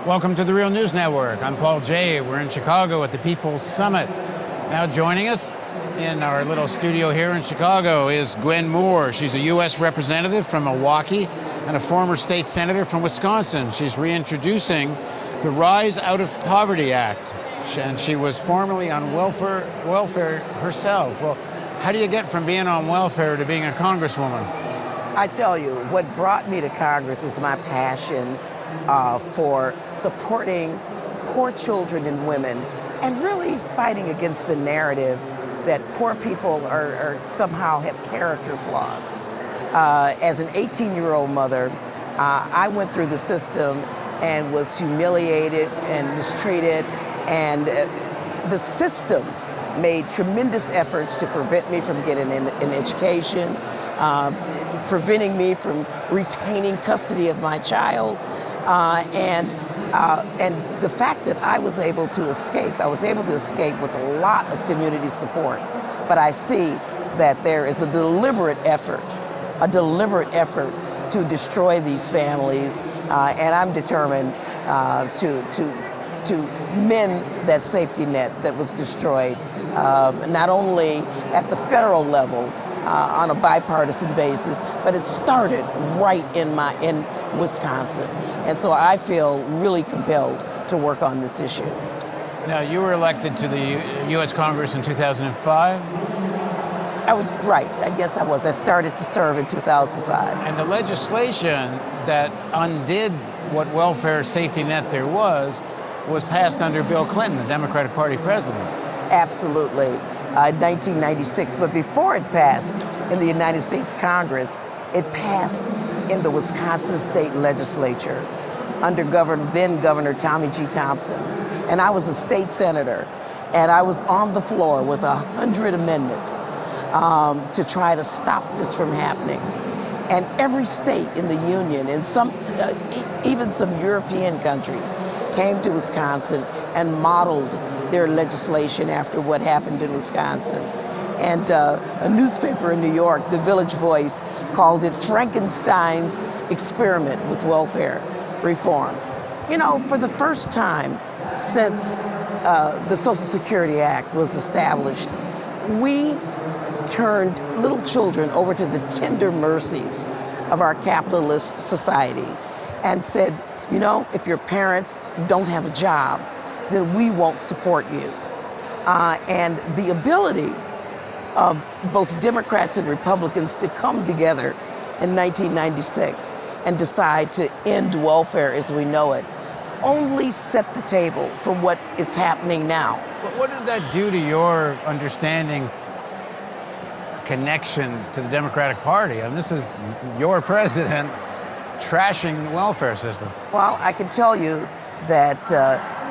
Welcome to the Real News Network. I'm Paul Jay. We're in Chicago at the People's Summit. Now joining us in our little studio here in Chicago is Gwen Moore. She's a U.S. representative from Milwaukee and a former state senator from Wisconsin. She's reintroducing the Rise Out of Poverty Act, and she was formerly on welfare herself. Well, how do you get from being on welfare to being a congresswoman? I tell you, what brought me to Congress is my passion for supporting poor children and women and really fighting against the narrative that poor people are somehow have character flaws. As an 18-year-old mother, I went through the system and was humiliated and mistreated, and the system made tremendous efforts to prevent me from getting an education, preventing me from retaining custody of my child, and the fact that I was able to escape with a lot of community support. But I see that there is a deliberate effort to destroy these families, and I'm determined to mend that safety net that was destroyed, not only at the federal level on a bipartisan basis, but it started right in Wisconsin. And so I feel really compelled to work on this issue. Now, you were elected to the U.S. Congress in 2005? I was right. I guess I was. I started to serve in 2005. And the legislation that undid what welfare safety net there was passed under Bill Clinton, the Democratic Party president. Absolutely. 1996. But before it passed in the United States Congress, it passed in the Wisconsin State Legislature under then Governor Tommy G. Thompson. And I was a state senator, and I was on the floor with 100 amendments to try to stop this from happening. And every state in the union, and even some European countries, came to Wisconsin and modeled their legislation after what happened in Wisconsin. And a newspaper in New York, The Village Voice, called it Frankenstein's experiment with welfare reform. You know, for the first time since the Social Security Act was established, we turned little children over to the tender mercies of our capitalist society and said, you know, if your parents don't have a job, then we won't support you. And the ability of both Democrats and Republicans to come together in 1996 and decide to end welfare as we know it only set the table for what is happening now. But what did that do to your understanding connection to the Democratic Party? I mean, this is your president trashing the welfare system. Well, I can tell you that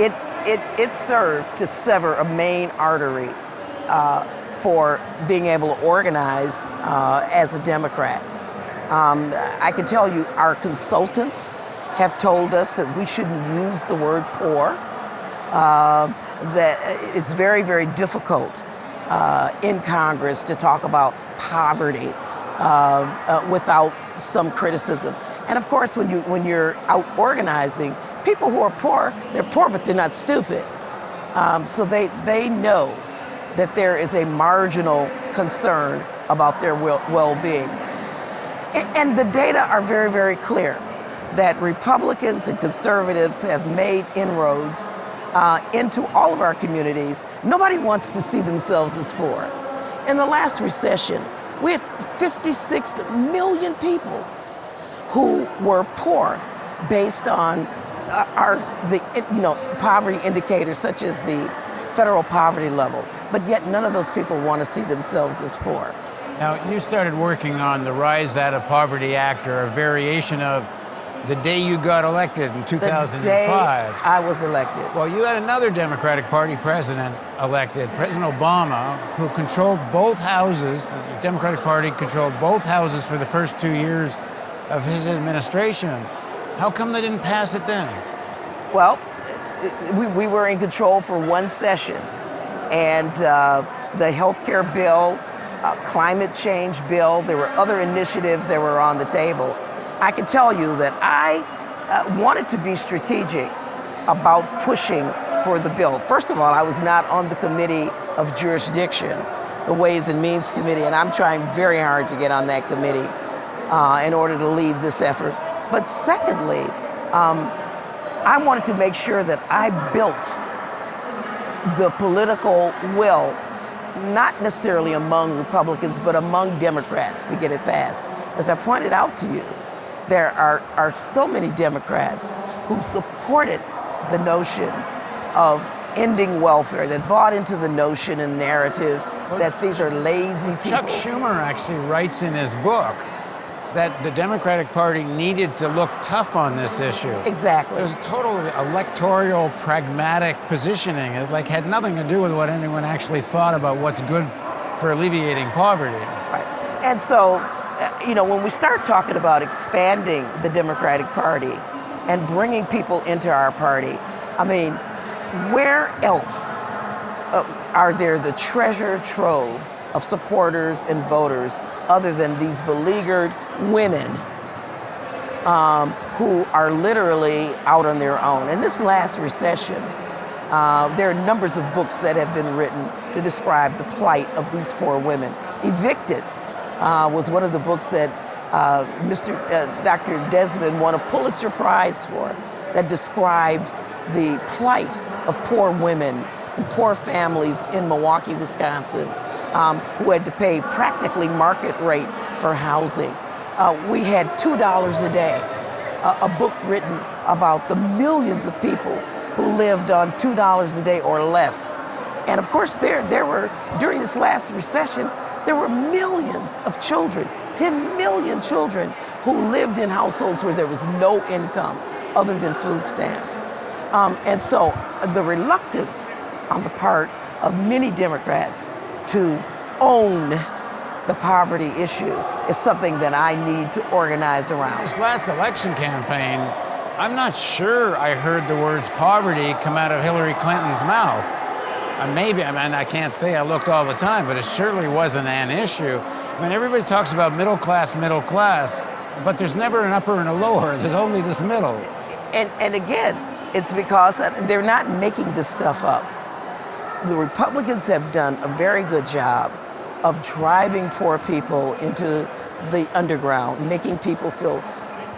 it served to sever a main artery for being able to organize as a Democrat. I can tell you our consultants have told us that we shouldn't use the word poor, that it's very, very difficult in Congress to talk about poverty without some criticism. And of course, when you're out organizing, people who are poor, they're poor, but they're not stupid. So they know that there is a marginal concern about their well-being. And the data are very, very clear that Republicans and conservatives have made inroads into all of our communities. Nobody wants to see themselves as poor. In the last recession, we had 56 million people who were poor based on poverty indicators such as the federal poverty level, but yet none of those people want to see themselves as poor. Now, you started working on the Rise Out of Poverty Act, or a variation of the day you got elected in 2005. The day I was elected. Well, you had another Democratic Party president elected, President Obama, who controlled both houses. The Democratic Party controlled both houses for the first 2 years of his administration. How come they didn't pass it then? Well, we were in control for one session, and the health care bill, climate change bill, there were other initiatives that were on the table. I can tell you that I wanted to be strategic about pushing for the bill. First of all, I was not on the committee of jurisdiction, the Ways and Means Committee, and I'm trying very hard to get on that committee in order to lead this effort. But secondly, I wanted to make sure that I built the political will, not necessarily among Republicans, but among Democrats to get it passed. As I pointed out to you, there are so many Democrats who supported the notion of ending welfare, that bought into the notion and narrative that these are lazy people. Chuck Schumer actually writes in his book that the Democratic Party needed to look tough on this issue. Exactly. It was a total electoral, pragmatic positioning. It had nothing to do with what anyone actually thought about what's good for alleviating poverty. Right. And so, when we start talking about expanding the Democratic Party and bringing people into our party, I mean, where else are there the treasure trove of supporters and voters other than these beleaguered women who are literally out on their own? In this last recession, there are numbers of books that have been written to describe the plight of these poor women. Evicted was one of the books that Dr. Desmond won a Pulitzer Prize for, that described the plight of poor women and poor families in Milwaukee, Wisconsin, who had to pay practically market rate for housing. We had $2 a day, a book written about the millions of people who lived on $2 a day or less. And of course, there were, during this last recession, there were millions of children, 10 million children, who lived in households where there was no income other than food stamps. And so the reluctance on the part of many Democrats to own the poverty issue is something that I need to organize around. This last election campaign, I'm not sure I heard the words poverty come out of Hillary Clinton's mouth. I can't say I looked all the time, but it surely wasn't an issue. I mean, everybody talks about middle class, but there's never an upper and a lower. There's only this middle. And again, it's because they're not making this stuff up. The Republicans have done a very good job of driving poor people into the underground, making people feel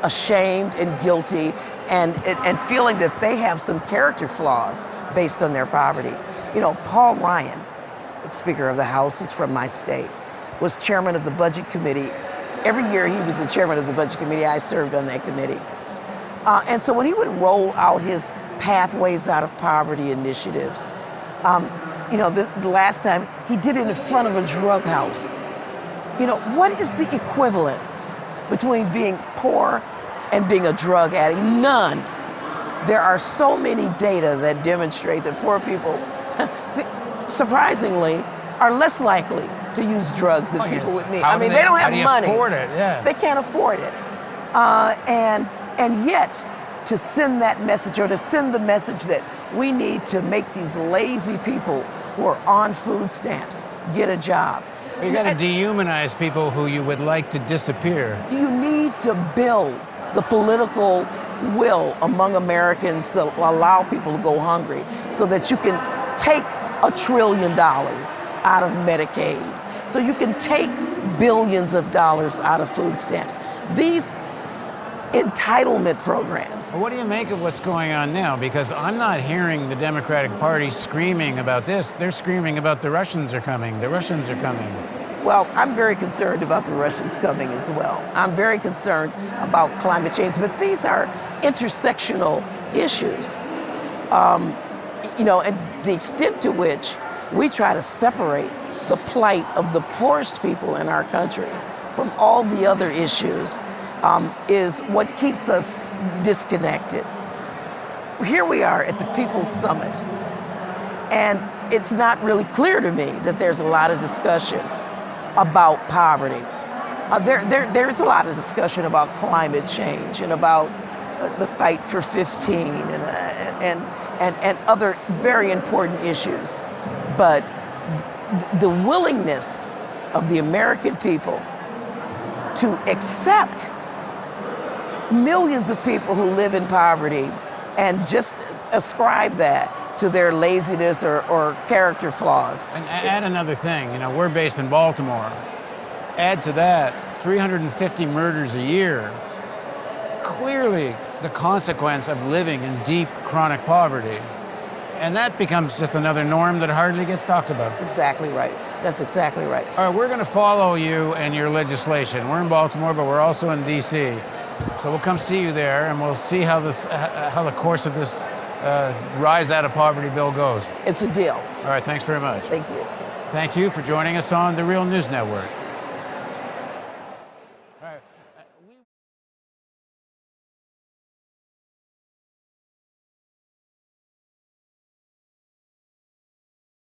ashamed and guilty and feeling that they have some character flaws based on their poverty. Paul Ryan, Speaker of the House, who's from my state, was chairman of the Budget Committee. Every year he was the chairman of the Budget Committee. I served on that committee. And so when he would roll out his Pathways Out of Poverty initiatives, the last time he did it in front of a drug house. What is the equivalence between being poor and being a drug addict? None. There are so many data that demonstrate that poor people, surprisingly, are less likely to use drugs than people with me. They don't have money. Afford it? Yeah. They can't afford it. And yet, to send that message, or to send the message that we need to make these lazy people who are on food stamps get a job. You got to dehumanize people who you would like to disappear. You need to build the political will among Americans to allow people to go hungry so that you can take $1 trillion out of Medicaid, so you can take billions of dollars out of food stamps. These entitlement programs. What do you make of what's going on now? Because I'm not hearing the Democratic Party screaming about this. They're screaming about the Russians are coming. The Russians are coming. Well, I'm very concerned about the Russians coming as well. I'm very concerned about climate change, but these are intersectional issues. And the extent to which we try to separate the plight of the poorest people in our country from all the other issues is what keeps us disconnected. Here we are at the People's Summit, and it's not really clear to me that there's a lot of discussion about poverty. There's a lot of discussion about climate change and about the fight for 15 and other very important issues. But the willingness of the American people to accept millions of people who live in poverty and just ascribe that to their laziness or character flaws. And add another thing, you know, we're based in Baltimore. Add to that 350 murders a year. Clearly the consequence of living in deep chronic poverty. And that becomes just another norm that hardly gets talked about. That's exactly right. That's exactly right. All right, we're going to follow you and your legislation. We're in Baltimore, but we're also in D.C. So we'll come see you there, and we'll see how the course of this rise out of poverty bill goes. It's a deal. All right, thanks very much. Thank you. Thank you for joining us on the Real News Network.